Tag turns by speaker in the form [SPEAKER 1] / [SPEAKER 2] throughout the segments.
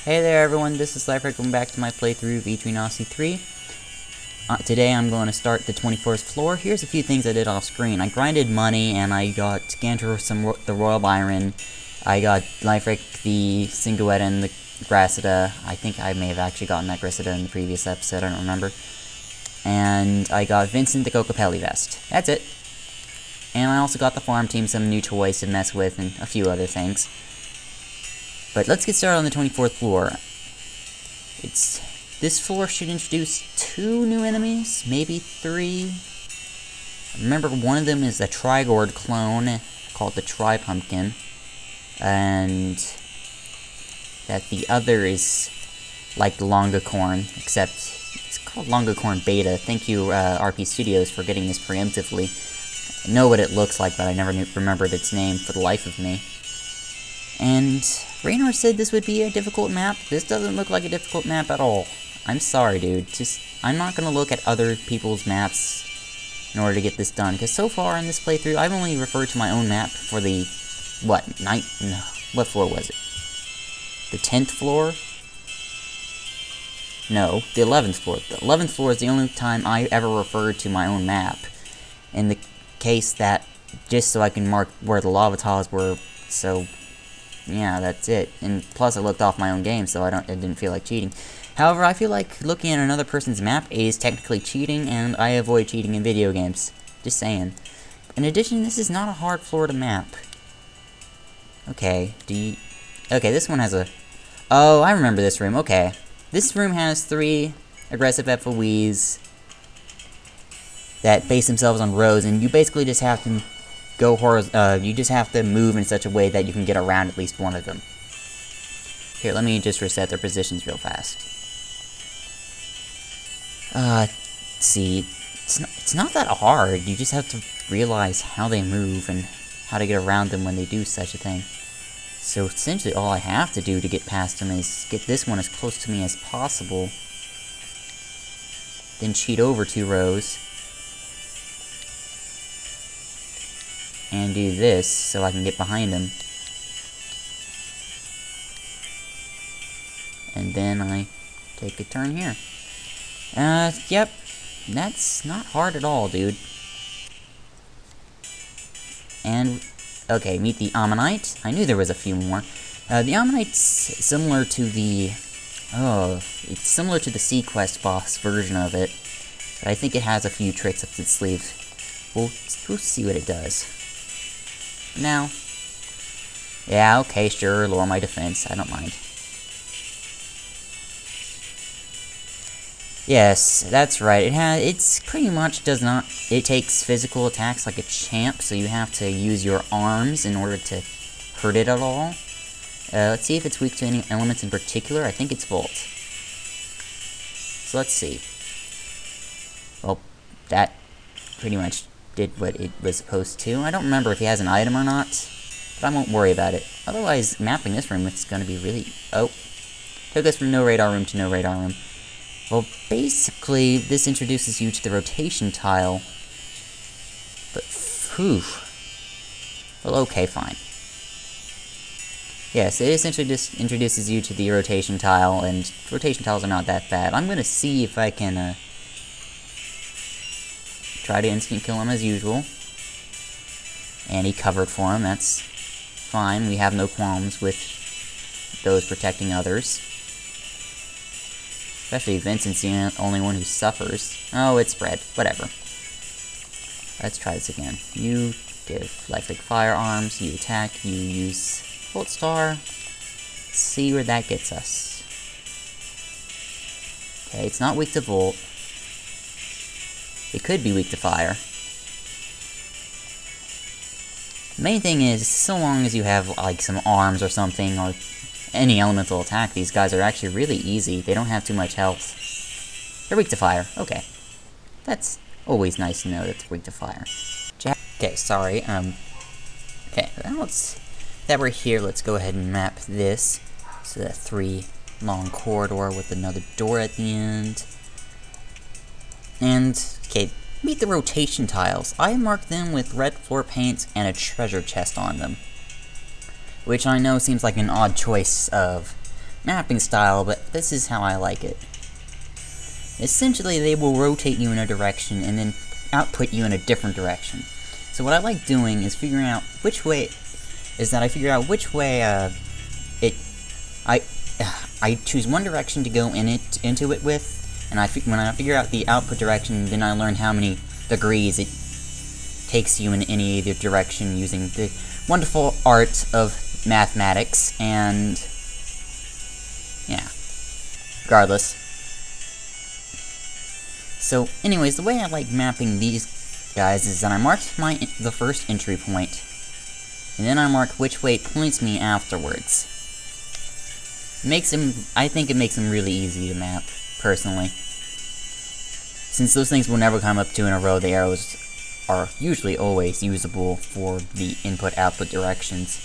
[SPEAKER 1] Hey there everyone, this is Labyrinth. Welcome back to my playthrough of EO3. Today I'm going to start the 24th floor. Here's a few things I did off screen. I grinded money and I got Scantor the Royal Byron. I got Labyrinth, the Singuetta, and the Grassida. I think I may have actually gotten that Grassida in the previous episode, I don't remember. And I got Vincent the Cocopelli vest. That's it. And I also got the farm team some new toys to mess with and a few other things. But let's get started on the 24th floor. This floor should introduce 2 new enemies, maybe 3. Remember, one of them is a Trigord clone called the Tri-Pumpkin, and that the other is like the Longicorn, except it's called Longicorn Beta. Thank you, RP Studios, for getting this preemptively. I know what it looks like, but I never remembered its name for the life of me. And Raynor said this would be a difficult map. This doesn't look like a difficult map at all. I'm sorry, dude. I'm not gonna look at other people's maps in order to get this done, because so far in this playthrough, I've only referred to my own map for the, what floor was it? The 10th floor? No, the 11th floor. The 11th floor is the only time I ever referred to my own map. In the case that, just so I can mark where the lava tiles were, so yeah, that's it. And plus I looked off my own game, so it didn't feel like cheating. However, I feel like looking at another person's map is technically cheating, and I avoid cheating in video games. Just saying. In addition, this is not a hard floor to map. Okay, okay, this one has a... Oh, I remember this room, okay. This room has 3 aggressive FOEs that base themselves on rows, and you basically just have to you just have to move in such a way that you can get around at least one of them. Here, let me just reset their positions real fast. Let's see. It's not that hard. You just have to realize how they move and how to get around them when they do such a thing. So essentially all I have to do to get past them is get this one as close to me as possible, then cheat over 2 rows, and do this so I can get behind him. And then I take a turn here. Yep. That's not hard at all, dude. And, okay, meet the Ammonite. I knew there was a few more. The Ammonite's similar to the... Oh, it's similar to the Sequest boss version of it. But I think it has a few tricks up its sleeve. We'll see what it does. Now, yeah, okay, sure, lower my defense, I don't mind. Yes, that's right, it's pretty much it takes physical attacks like a champ, so you have to use your arms in order to hurt it at all. Let's see if it's weak to any elements in particular. I think it's Volt. So let's see. Well, that pretty much did what it was supposed to. I don't remember if he has an item or not, but I won't worry about it. Otherwise, mapping this room, it's going to be really... Oh. Took us from no radar room to no radar room. Well, basically, this introduces you to the rotation tile. But, whew. Well, okay, fine. Yes, it essentially just introduces you to the rotation tile, and rotation tiles are not that bad. I'm going to see if I can, try to instant kill him as usual. And he covered for him, that's fine. We have no qualms with those protecting others. Especially Vincent's the only one who suffers. Oh, it's spread. Whatever. Let's try this again. You give lifelink firearms, you attack, you use Volt Star. Let's see where that gets us. Okay, it's not weak to Volt. It could be weak to fire. The main thing is, so long as you have, like, some arms or something, or any elemental attack, these guys are actually really easy. They don't have too much health. They're weak to fire. Okay. That's always nice to know that they're weak to fire. Okay, sorry. Okay, that we're here, let's go ahead and map this. So that 3-long corridor with another door at the end. And, okay, meet the rotation tiles. I marked them with red floor paint and a treasure chest on them. Which I know seems like an odd choice of mapping style, but this is how I like it. Essentially, they will rotate you in a direction and then output you in a different direction. So what I like doing is figuring out which way, I choose one direction to go into it with, and when I figure out the output direction, then I learn how many degrees it takes you in any either direction using the wonderful art of mathematics, and yeah, regardless. So anyways, the way I like mapping these guys is that I mark the first entry point, and then I mark which way it points me afterwards. I think it makes them really easy to map, personally. Since those things will never come up 2 in a row, the arrows are usually always usable for the input-output directions.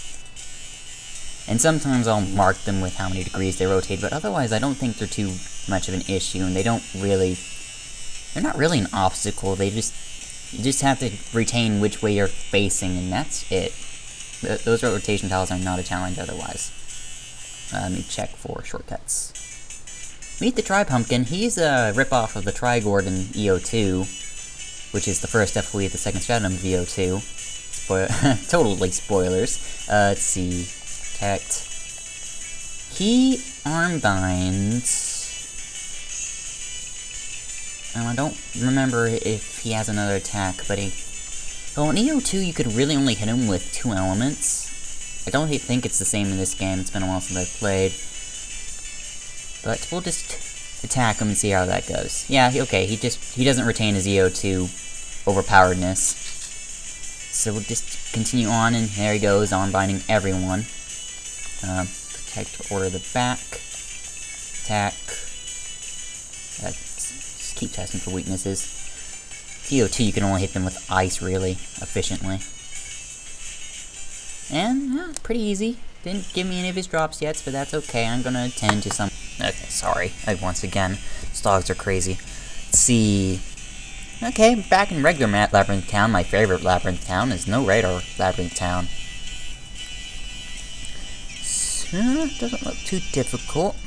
[SPEAKER 1] And sometimes I'll mark them with how many degrees they rotate, but otherwise I don't think they're too much of an issue, and they're not really an obstacle. You just have to retain which way you're facing, and that's it. Those rotation tiles are not a challenge otherwise. Let me check for shortcuts. Meet the Tri-Pumpkin. He's a ripoff of the Trigord in EO2, which is the first FOE of the second stratum of EO2. Totally spoilers. Let's see. Protect. He armbinds. I don't remember if he has another attack, but well, in EO2 you could really only hit him with 2 elements. I don't think it's the same in this game. It's been a while since I've played. But we'll just attack him and see how that goes. Yeah, okay, he doesn't retain his EO2 overpoweredness. So we'll just continue on, and there he goes, armbinding everyone. Protect, order the back. Attack. Just keep testing for weaknesses. EO2 you can only hit them with ice, really, efficiently. And, pretty easy. Didn't give me any of his drops yet, but that's okay. I'm gonna attend to some... Okay, sorry. Once again, these dogs are crazy. Let's see... Okay, back in regular Labyrinth Town. My favorite Labyrinth Town is no radar Labyrinth Town. So, doesn't look too difficult.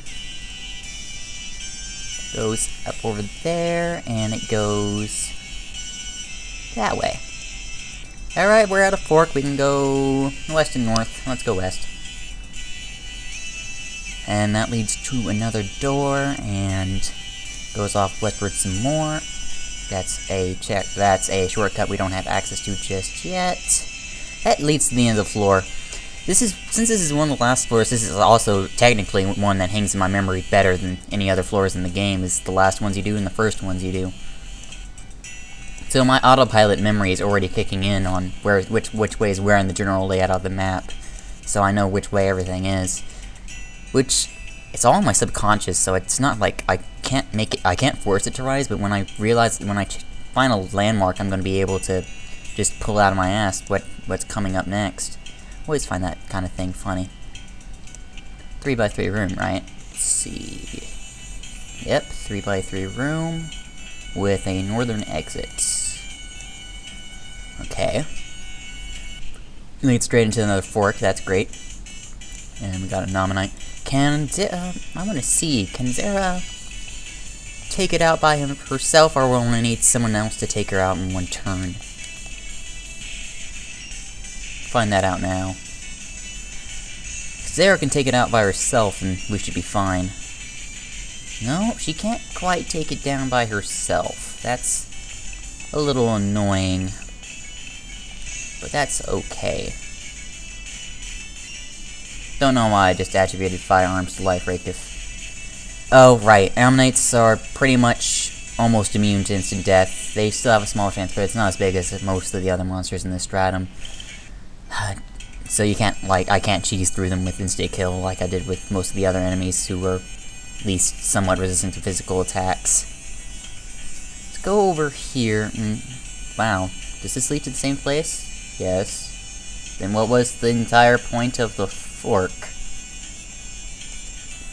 [SPEAKER 1] Goes up over there, and it goes... that way. Alright, we're at a fork. We can go west and north. Let's go west. And that leads to another door, and goes off westward some more. That's a shortcut we don't have access to just yet. That leads to the end of the floor. Since this is one of the last floors, this is also technically one that hangs in my memory better than any other floors in the game. Is the last ones you do and the first ones you do. So my autopilot memory is already kicking in on which way is where in the general layout of the map, so I know which way everything is. Which, it's all in my subconscious, so it's not like I can't force it to rise, but when I find a landmark, I'm going to be able to just pull out of my ass what's coming up next. Always find that kind of thing funny. 3x3 room, right? Let's see. Yep, 3x3 room with a northern exit. Okay. Lead straight into another fork, that's great. And we got an Ammonite. I want to see, can Zara take it out by herself, or will we need someone else to take her out in one turn? Find that out now. Zara can take it out by herself, and we should be fine. No, she can't quite take it down by herself. That's a little annoying. But that's okay. Don't know why I just attributed firearms to life rate if... Oh, right. Ammonites are pretty much almost immune to instant death. They still have a small chance, but it's not as big as most of the other monsters in this stratum. So you can't, I can't cheese through them with instant kill like I did with most of the other enemies who were at least somewhat resistant to physical attacks. Let's go over here. Wow. Does this lead to the same place? Yes. Then what was the entire point of the fork?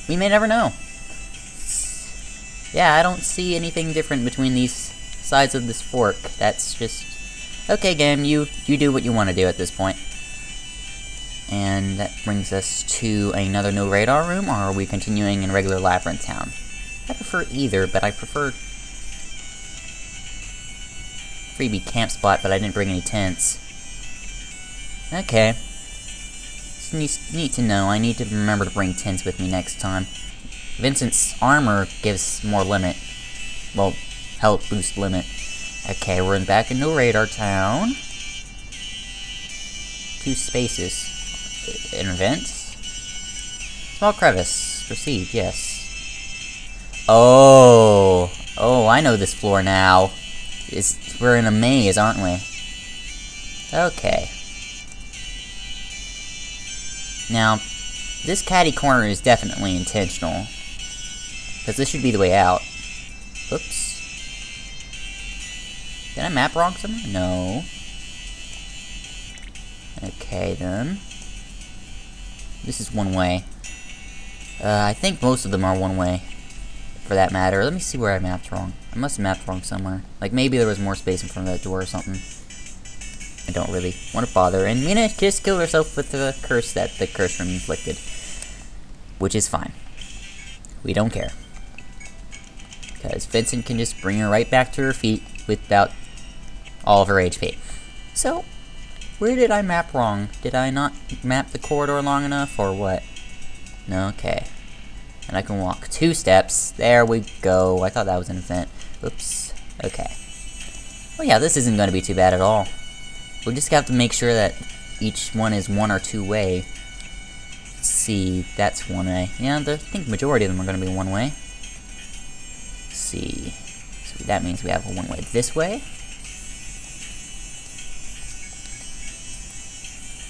[SPEAKER 1] We may never know. Yeah, I don't see anything different between these sides of this fork. That's just... Okay, game, you do what you want to do at this point. And that brings us to another no radar room, or are we continuing in regular labyrinth town? I prefer either, but I prefer freebie camp spot, but I didn't bring any tents. Okay. It's neat to know. I need to remember to bring tents with me next time. Vincent's armor gives more limit. Well, health boost limit. Okay, we're back in no radar town. 2 spaces. An event? Small crevice. Proceed, yes. Oh, I know this floor now. We're in a maze, aren't we? Okay. Now, this catty corner is definitely intentional. Because this should be the way out. Oops. Did I map wrong somewhere? No. Okay, then. This is one way. I think most of them are one way. For that matter. Let me see where I mapped wrong. I must have mapped wrong somewhere. Like, maybe there was more space in front of that door or something. I don't really want to bother. And Mina just killed herself with the curse that the curse room inflicted. Which is fine. We don't care. Because Vincent can just bring her right back to her feet without all of her HP. So, where did I map wrong? Did I not map the corridor long enough, or what? No, okay. And I can walk 2 steps. There we go. I thought that was an event. Oops. Okay. Well, yeah, this isn't going to be too bad at all. We'll just have to make sure that each one is 1 or 2 way. Let's see, that's 1 way. Yeah, I think the majority of them are going to be 1 way. Let's see. So that means we have a 1 way this way.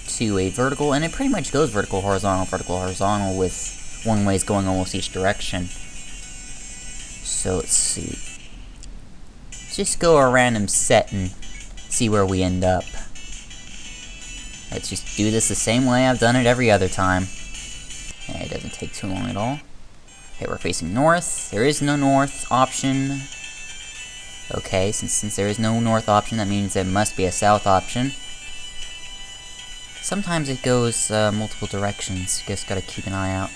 [SPEAKER 1] 2-way vertical, and it pretty much goes vertical, horizontal, with 1 ways going almost each direction. So let's see. Let's just go a random set and see where we end up. Let's just do this the same way I've done it every other time. Okay, it doesn't take too long at all. Okay, we're facing north. There is no north option. Okay, since there is no north option, that means there must be a south option. Sometimes it goes multiple directions. You just gotta keep an eye out.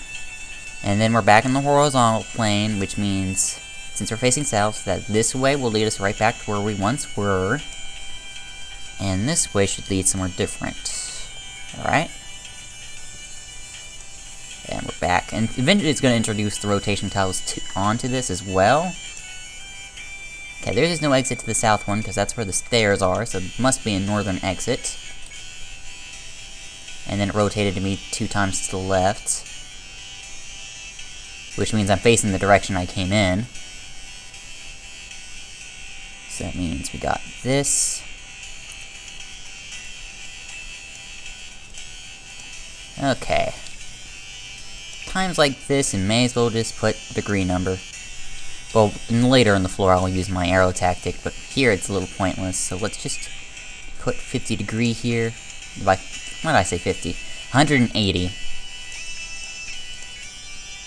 [SPEAKER 1] And then we're back in the horizontal plane, which means, since we're facing south, that this way will lead us right back to where we once were. And this way should lead somewhere different. Alright? And we're back. And eventually it's going to introduce the rotation tiles onto this as well. Okay, there is no exit to the south one, because that's where the stairs are, so it must be a northern exit. And then it rotated to me 2 times to the left. Which means I'm facing the direction I came in. So that means we got this. Okay. Times like this, and may as well just put the degree number. Well, later in the floor I'll use my arrow tactic, but here it's a little pointless, so let's just put 50 degree here. Why did I say 50? 180.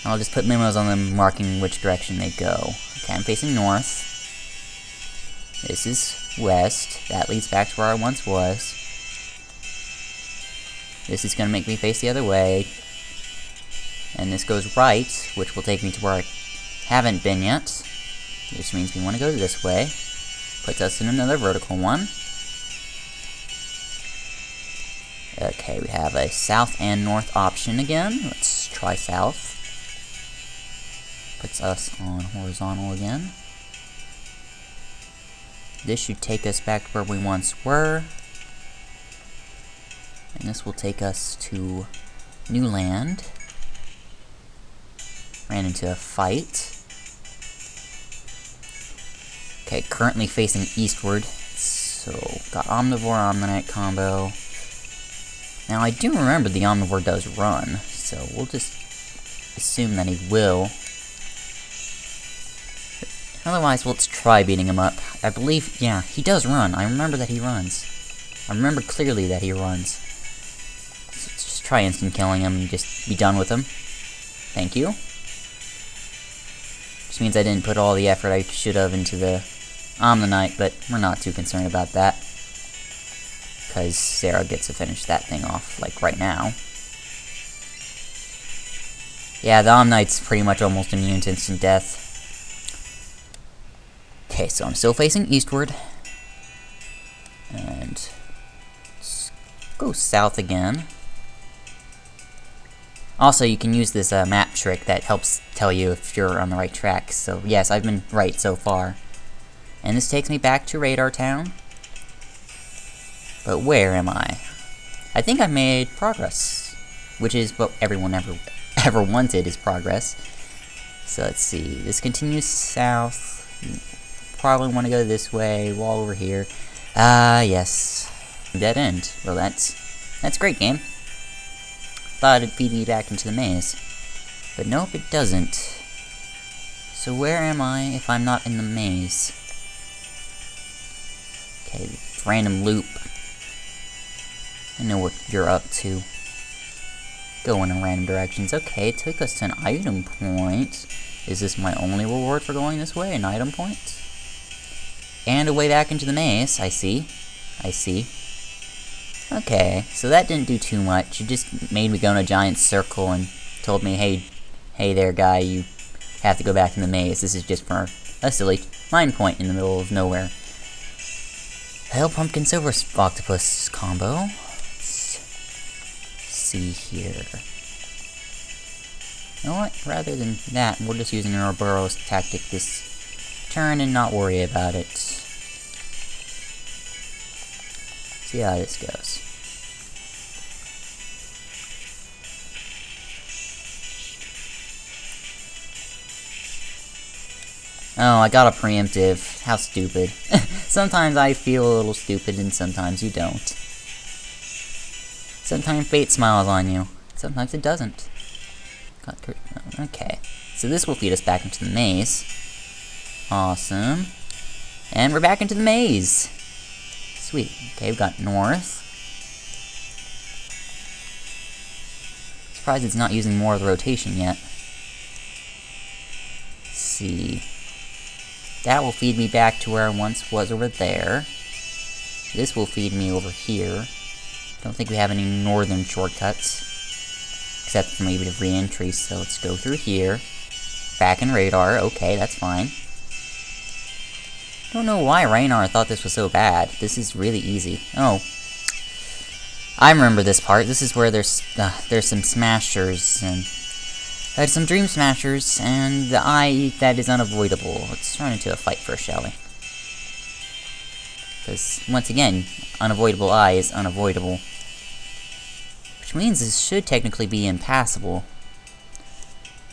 [SPEAKER 1] I'll just put memos on them marking which direction they go. Okay, I'm facing north. This is west. That leads back to where I once was. This is going to make me face the other way. And this goes right, which will take me to where I haven't been yet. Which means we want to go this way. Puts us in another vertical one. Okay, we have a south and north option again. Let's try south. Puts us on horizontal again. This should take us back to where we once were. And this will take us to new land. Ran into a fight. Okay, currently facing eastward. So, got Omnivore, Ammonite combo. Now, I do remember the Omnivore does run, so we'll just assume that he will. Otherwise, let's try beating him up. I believe, yeah, he does run. I remember that he runs. I remember clearly that he runs. So let's just try instant killing him and just be done with him. Thank you. Which means I didn't put all the effort I should have into the Ammonite, but we're not too concerned about that. Because Sarah gets to finish that thing off, like, right now. Yeah, the Ammonite's pretty much almost immune to instant death. Okay, so I'm still facing eastward. And let's go south again. Also, you can use this map trick that helps tell you if you're on the right track. So yes, I've been right so far. And this takes me back to Radar Town. But where am I? I think I made progress, which is what everyone ever wanted, is progress. So let's see. This continues south. Probably want to go this way. Wall over here. Yes. Dead end. Well, that's great, game. Thought it'd feed me back into the maze. But nope, it doesn't. So where am I if I'm not in the maze? Okay, random loop. I know what you're up to. Going in random directions. Okay, it took us to an item point. Is this my only reward for going this way? An item point? And a way back into the maze. I see. Okay, so that didn't do too much. It just made me go in a giant circle and told me, hey there, guy, you have to go back in the maze. This is just for a silly mine point in the middle of nowhere. Hell, pumpkin, silver octopus combo. Let's see here. You know what? Rather than that, we're just using our Ouroboros tactic this turn and not worry about it. See how this goes. Oh, I got a preemptive. How stupid. Sometimes I feel a little stupid and sometimes you don't. Sometimes fate smiles on you. Sometimes it doesn't. Okay. So this will feed us back into the maze. Awesome. And we're back into the maze. Sweet. Okay, we've got north. Surprised it's not using more of the rotation yet. Let's see. That will feed me back to where I once was over there. This will feed me over here. Don't think we have any northern shortcuts. Except for maybe the re-entry, so let's go through here. Back in radar, okay, that's fine. Don't know why Raynar thought this was so bad. This is really easy. Oh. I remember this part. This is where there's some smashers, and I had some dream smashers, and the eye that is unavoidable. Let's run into a fight first, shall we? Because, once again, unavoidable eye is unavoidable. Which means this should technically be impassable.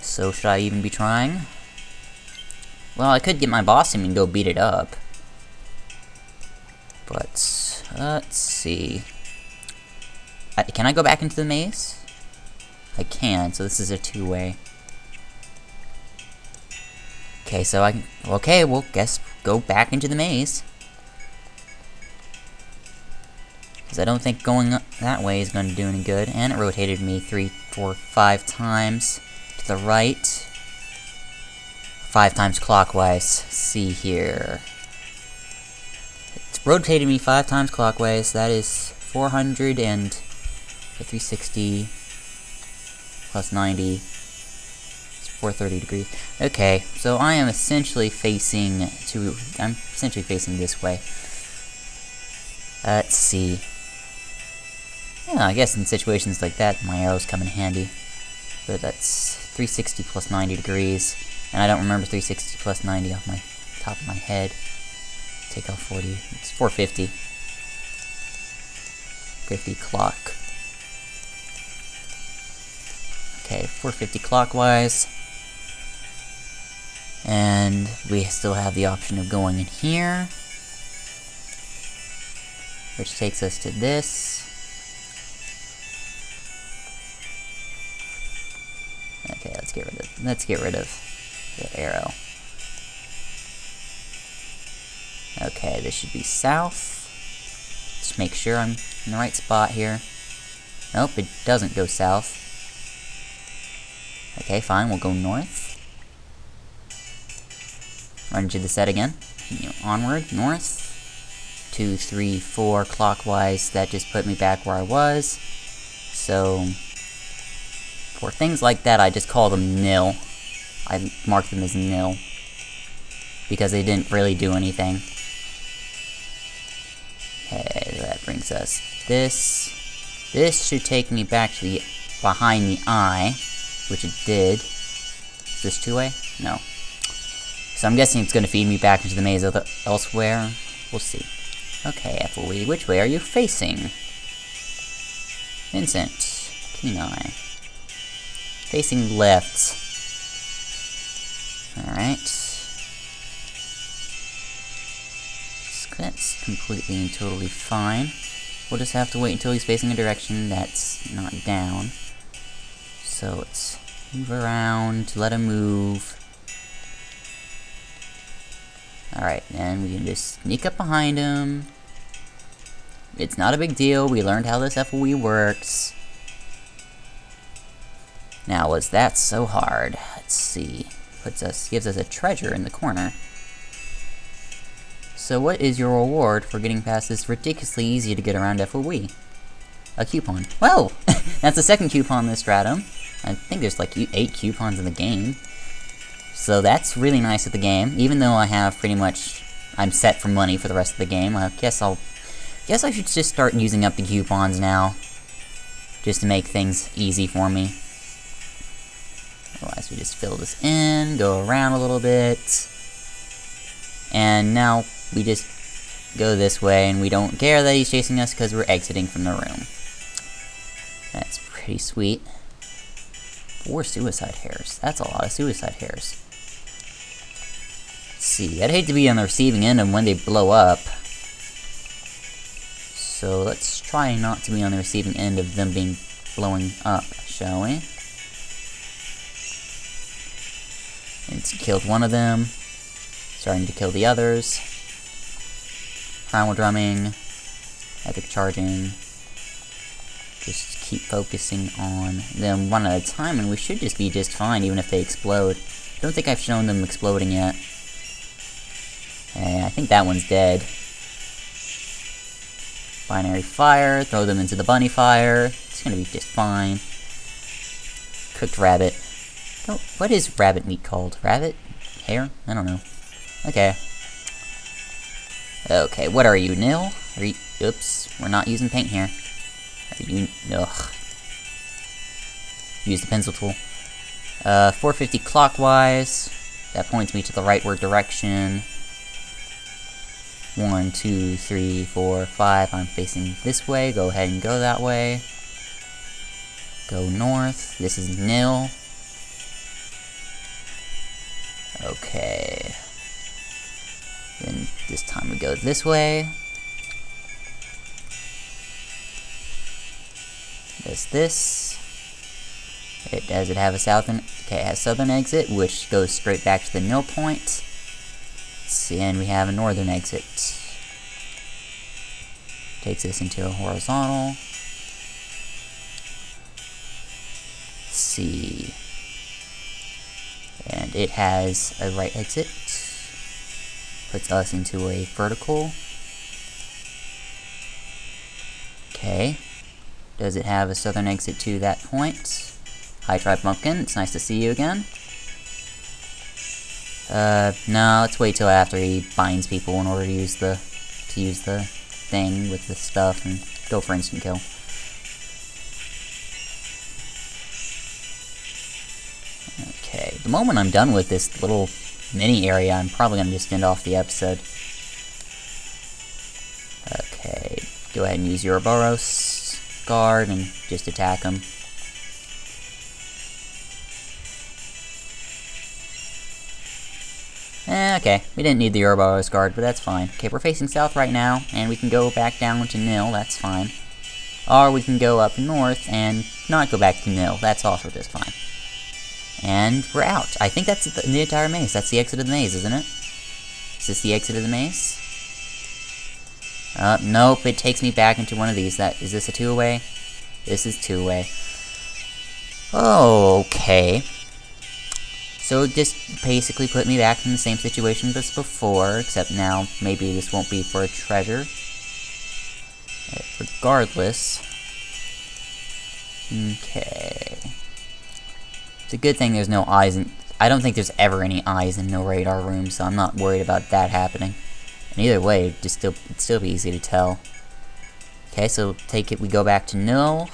[SPEAKER 1] So, should I even be trying? Well, I could get my boss team and go beat it up. But, let's see. Can I go back into the maze? I can, so this is a two-way. Okay, so okay, well, guess go back into the maze. Because I don't think going that way is going to do any good. And it rotated me 3, 4, 5 times to the right. 5 times clockwise. See here. It's rotated me 5 times clockwise. That is 400 and 360 plus 90. It's 430 degrees. Okay, so I am essentially facing I'm essentially facing this way. Let's see. Yeah, I guess in situations like that, my arrows come in handy. But that's 360 plus 90 degrees. And I don't remember 360 plus 90 off my top of my head. Take off 40. It's 450. 50 clock. Okay, 450 clockwise. And we still have the option of going in here. Which takes us to this. Okay, let's get rid of the arrow. Okay, this should be south. Let's make sure I'm in the right spot here. Nope, it doesn't go south. Okay, fine, we'll go north. Run into the set again. Onward, north. 2, 3, 4 clockwise. That just put me back where I was. So For things like that, I just call them nil. I mark them as nil. Because they didn't really do anything. Okay, that brings us this. This should take me back to the behind the eye, which it did. Is this two-way? No. So I'm guessing it's going to feed me back into the maze elsewhere. We'll see. Okay, FOE, which way are you facing? Vincent, keen eye. Facing left. Alright. That's completely and totally fine. We'll just have to wait until he's facing a direction that's not down. So let's move around, let him move. Alright, and we can just sneak up behind him. It's not a big deal, we learned how this FOE works. Now, was that so hard? Let's see. Gives us a treasure in the corner. So what is your reward for getting past this ridiculously easy to get around FOE? A coupon. Well, that's the second coupon this stratum. I think there's like 8 coupons in the game. So that's really nice at the game, even though I have pretty much, I'm set for money for the rest of the game. I guess I should just start using up the coupons now, just to make things easy for me. Otherwise we just fill this in, go around a little bit, and now we just go this way, and we don't care that he's chasing us because we're exiting from the room. That's pretty sweet. 4 suicide hairs. That's a lot of suicide hairs. Let's see, I'd hate to be on the receiving end of when they blow up. So let's try not to be on the receiving end of them being blowing up, shall we? It's killed one of them. Starting to kill the others. Primal drumming. Epic charging. Just keep focusing on them one at a time, and we should just be just fine, even if they explode. I don't think I've shown them exploding yet. I think that one's dead. Binary fire, throw them into the bunny fire. It's gonna be just fine. Cooked rabbit. Oh, what is rabbit meat called? Rabbit? Hair? I don't know. Okay. Okay, what are you, nil? Are you, oops, we're not using paint here. Are you, ugh. Use the pencil tool. 450 clockwise. That points me to the rightward direction. 1, 2, 3, 4, 5. I'm facing this way. Go ahead and go that way. Go north. This is nil. Okay. Then this time we go this way. Does this. Does it have a southern? Okay, it has southern exit, which goes straight back to the nil point. Let's see, and we have a northern exit. Takes us into a horizontal. Let's see. And it has a right exit. Puts us into a vertical. Okay. Does it have a southern exit to that point? Hi, Tribe Pumpkin. It's nice to see you again. No, let's wait till after he binds people in order to use the thing with the stuff and go for instant kill. Okay, the moment I'm done with this little mini area, I'm probably gonna just end off the episode. Okay, go ahead and use your Ouroboros guard and just attack him. Okay, we didn't need the Ouroboros guard, but that's fine. Okay, we're facing south right now, and we can go back down to nil, that's fine. Or we can go up north and not go back to nil, that's also just fine. And we're out. I think that's the entire maze. That's the exit of the maze, isn't it? Is this the exit of the maze? Nope, it takes me back into one of these. Is this a two-way? This is two-way. Oh, okay. So it just basically put me back in the same situation as before, except now maybe this won't be for a treasure. Regardless. Okay. It's a good thing there's no eyes in... I don't think there's ever any eyes in no radar room, so I'm not worried about that happening. And either way, it'd still be easy to tell. Okay, so take it, we go back to nil.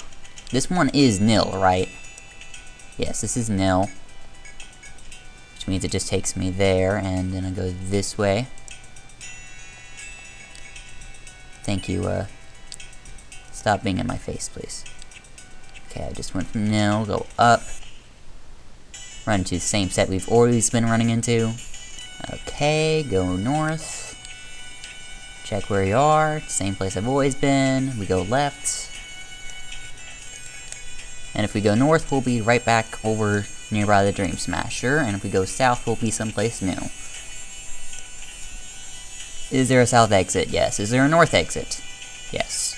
[SPEAKER 1] This one is nil, right? Yes, this is nil. Which means it just takes me there, and then I go this way. Thank you, stop being in my face, please. Okay, I just went from nil, go up. Run into the same set we've always been running into. Okay, go north. Check where you are, same place I've always been. We go left. And if we go north, we'll be right back over nearby the Dream Smasher. And if we go south, we'll be someplace new. Is there a south exit? Yes. Is there a north exit? Yes.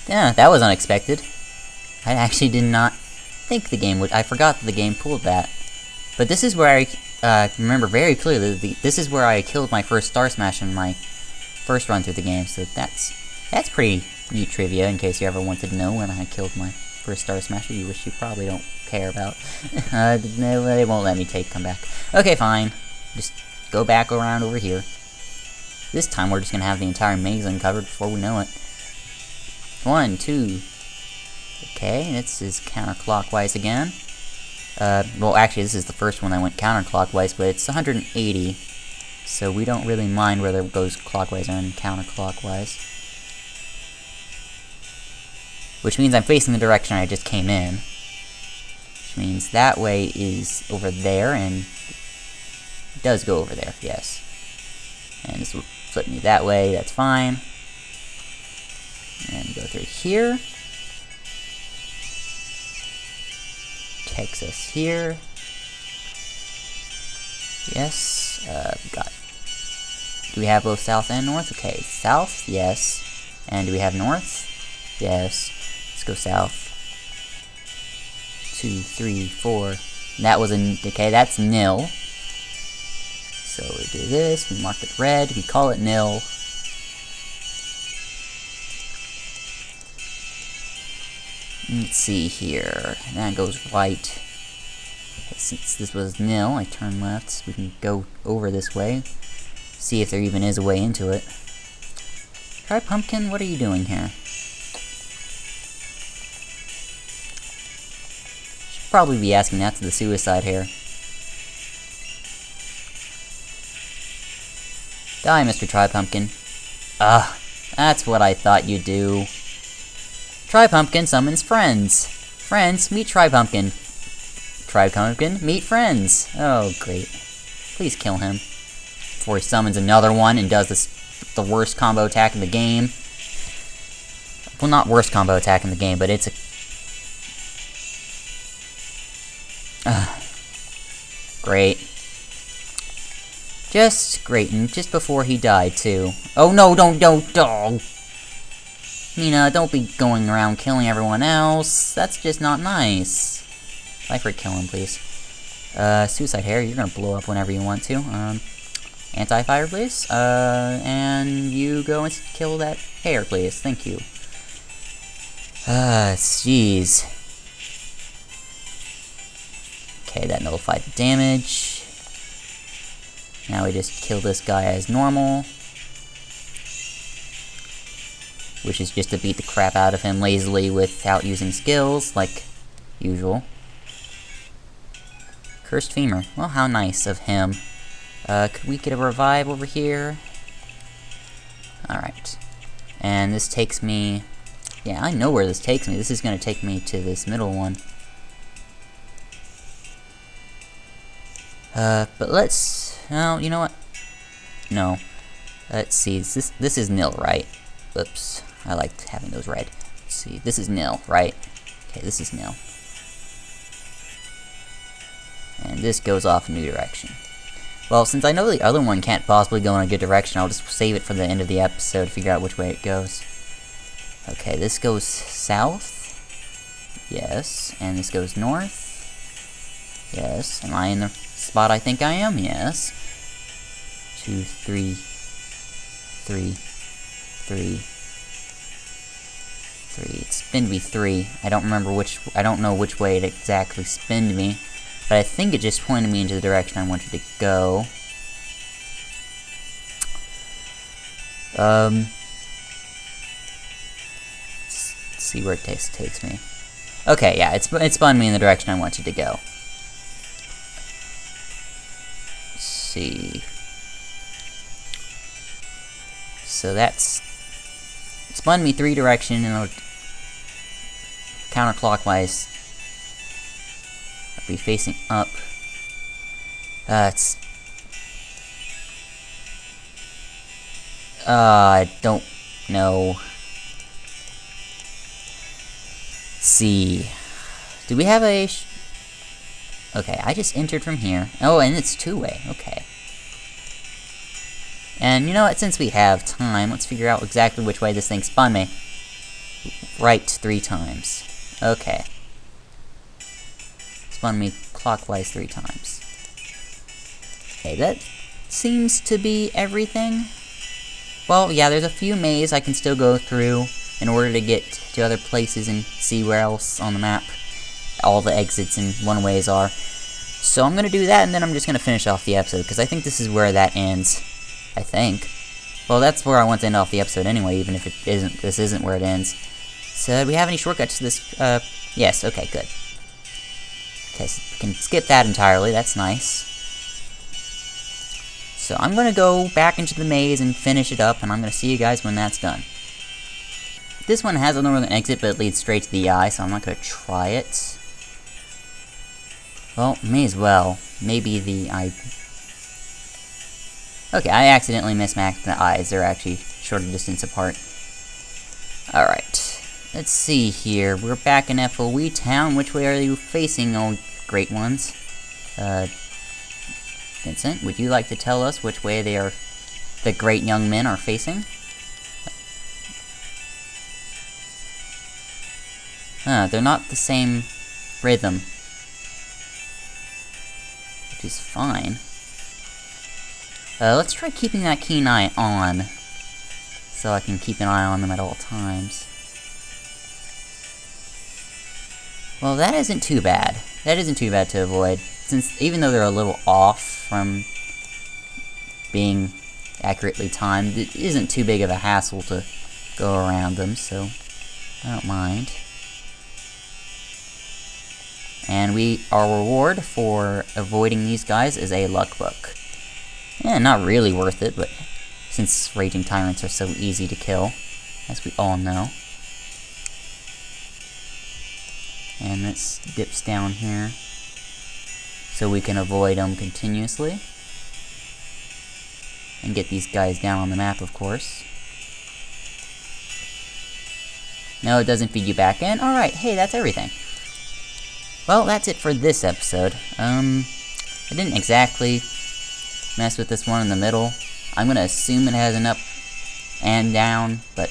[SPEAKER 1] Yeah, that was unexpected. I actually did not think the game would... I forgot that the game pulled that. But this is where I remember very clearly, this is where I killed my first Star Smash in my first run through the game, so that's pretty neat trivia, in case you ever wanted to know when I killed my first Star Smasher, which you probably don't care about. They won't let me come back. Okay, fine. Just go back around over here. This time we're just gonna have the entire maze uncovered before we know it. 1, 2... Okay, this is counterclockwise again. Well, actually, this is the first one that went counterclockwise, but it's 180, so we don't really mind whether it goes clockwise or counterclockwise. Which means I'm facing the direction I just came in. Which means that way is over there, and it does go over there, yes. And this will flip me that way, that's fine. And go through here. Takes us here. Yes. Do we have both south and north? Okay, south, yes. And do we have north? Yes. Let's go south. 2, 3, 4. That was okay, that's nil. So we do this, we mark it red, we call it nil. Let's see here. That goes right. Since this was nil, I turn left so we can go over this way. See if there even is a way into it. Try Pumpkin, what are you doing here? Should probably be asking that to the Suicide Hare. Die, Mr. Try Pumpkin. That's what I thought you'd do. Try Pumpkin summons friends. Friends, meet Try Pumpkin. Try Pumpkin, meet friends. Oh, great. Please kill him. Before he summons another one and does the worst combo attack in the game. Well, not worst combo attack in the game, but it's a... Great. Just great, and just before he died, too. Oh, no, don't, dog! Nina, don't be going around killing everyone else. That's just not nice. Lifer, kill him, please. Suicide Hare, you're gonna blow up whenever you want to. Anti-fire, please. And you go and kill that hare, please. Thank you. Jeez. Okay, that nullified the damage. Now we just kill this guy as normal. Which is just to beat the crap out of him lazily without using skills, like usual. Cursed Femur. Well, how nice of him. Could we get a revive over here? Alright. And this takes me... Yeah, I know where this takes me. This is going to take me to this middle one. But let's... Well, you know what? No. Let's see. This is nil, right? Oops. I liked having those red. Let's see. This is nil, right? Okay, this is nil. And this goes off in a new direction. Well, since I know the other one can't possibly go in a good direction, I'll just save it for the end of the episode to figure out which way it goes. Okay, this goes south. Yes. And this goes north. Yes. Am I in the spot I think I am? Yes. 2, 3, 3, 3, 3. It spinned me 3. I don't know which way it exactly spinned me, but I think it just pointed me into the direction I wanted to go. Let's see where it takes me. Okay, yeah, it spun me in the direction I wanted to go. Let's see. So that's spun me 3 direction and counterclockwise. I'll be facing up. I don't know. Let's see. Do we have a... Okay, I just entered from here. Oh, and it's 2-way. Okay. And you know what? Since we have time, let's figure out exactly which way this thing spun me. Right 3 times. Okay. Spun me clockwise 3 times. Okay, that seems to be everything. Well, yeah, there's a few mazes I can still go through in order to get to other places and see where else on the map all the exits and one-ways are. So I'm going to do that, and then I'm just going to finish off the episode, because I think this is where that ends. I think. Well, that's where I want to end off the episode anyway, even if this isn't where it ends. So, do we have any shortcuts to this? Yes, okay, good. Okay, so we can skip that entirely, that's nice. So, I'm going to go back into the maze and finish it up, and I'm going to see you guys when that's done. This one has a northern exit, but it leads straight to the eye, so I'm not going to try it. Well, may as well. Maybe the eye... Okay, I accidentally mismatched the eyes. They're actually shorter distance apart. Alright. Let's see here. We're back in FOE Town. Which way are you facing, oh great ones? Vincent, would you like to tell us which way the great young men are facing? They're not the same rhythm. Which is fine. Let's try keeping that keen eye on, so I can keep an eye on them at all times. Well, that isn't too bad. That isn't too bad to avoid, since even though they're a little off from being accurately timed, it isn't too big of a hassle to go around them, so I don't mind. And our reward for avoiding these guys is a luck book. Yeah, not really worth it, but since Raging Tyrants are so easy to kill, as we all know. And this dips down here, so we can avoid them continuously. And get these guys down on the map, of course. No, it doesn't feed you back in? Alright, hey, that's everything. Well, that's it for this episode. I didn't exactly mess with this one in the middle. I'm gonna assume it has an up and down, but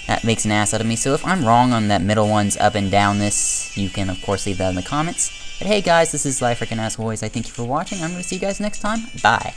[SPEAKER 1] that makes an ass out of me. So if I'm wrong on that middle one's up and down this, you can of course leave that in the comments. But hey guys, this is Life Freaking As Always. I thank you for watching. I'm gonna see you guys next time. Bye.